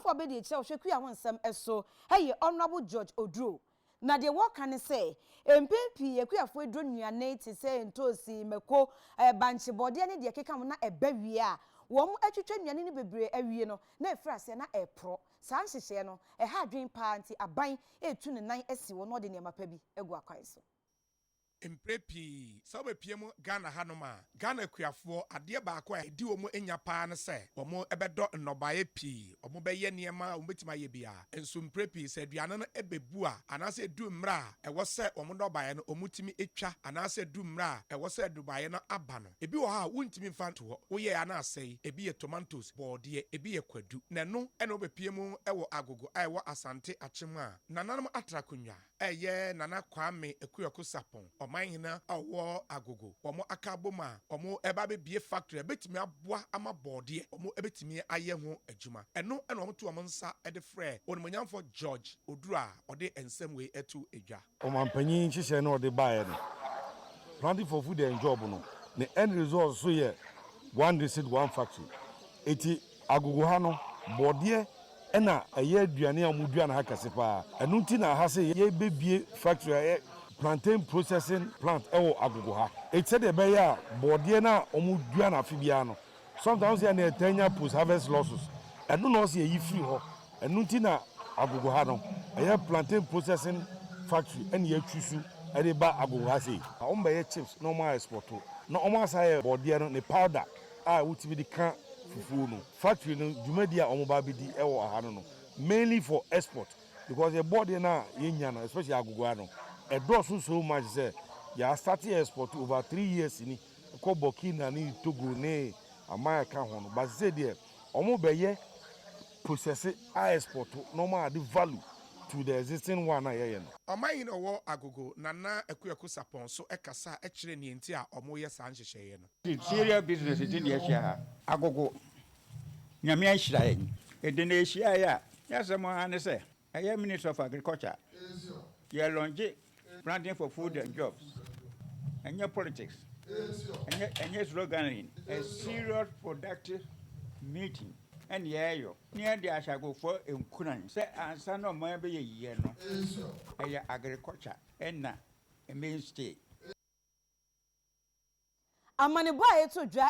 for be the chair hwe kuya wonsam eso hey honorable George Oduro na de wo kan say empempi ekuafo edro nuane ti say ntosi meko banche bode ne de keka na eba wie a wo mo atwetwa nuane ne bebre awie no na efrase na epro saa nhyehyɛ no ha adwen pa anti aban etu ne nan asi wo no de ne mapa bi egu akwan so Imprepi sabe piemu Ghana hanoma Ghana kuafo ade baako a edi omo enya paa ne se omo ebedo nnobaye pi omo beye niema omo betima ye bia enso imprepi se aduane no ebebu a anase edu mra ewo se omo dobaye no omo timi etwa anase edu mra ewo se dubaye no aba no ebi wo ha wontimi mfa nto wo ye anase ebi ye tomatoes bode ebi ye kwadu na no ene obepiemu ewo agogo a ewo asante Akyem a nananum atrakonwa eye nana kwame ekuyoku sapon Omanhina awo agogo omo akaboma omo eba be bie factory betimi aboa ama bode omo ebetimi aye ho adwuma eno ena omo to omo nsa ede frɛ onimonyamfo George Oduro a ode ensem we etu edwa omampanyin hyehyɛ na ode bae no planting for food and job no the end result so ye one district one factory eti agogo ha no bode ena eye aduane a omudua na ha kase pa eno nti na ha se ye bebie factory plantain processing plant ewo agogo ha it said be ya bode na omudua na afibia no sometimes ya na etanya post harvest losses eno no se yi free ho eno nti na agogo ha no eye plantain processing factory ene ya twisu ede ba agogo ha se omba ye chips no ma export no omo asaye bode no ne powder a wuti bi di kan fufu no factory no dwumadi a omo ba bi di ewo ha no mainly for export because the body na yenya no especially agogo ha no a does so much say ya started export over 3 years ni ko Burkina ni Togo ne America ho no but say there omo be ye process export no ma the value to the existing one na ye no Omanhina wo agogo nana ekuyoku sapon so ekasa ekire ne enti a omo ye san hyehyeye no serious business it dey share agogo nyame ahira yen edene ehia ya yasemo ane say eye Minister of Agriculture ye longe planting for food and jobs and your politics and your slogan a serious productive meeting and yo near the ashago for enkunan say answer no man be ye no agriculture and na a mainstay amane boy to dwa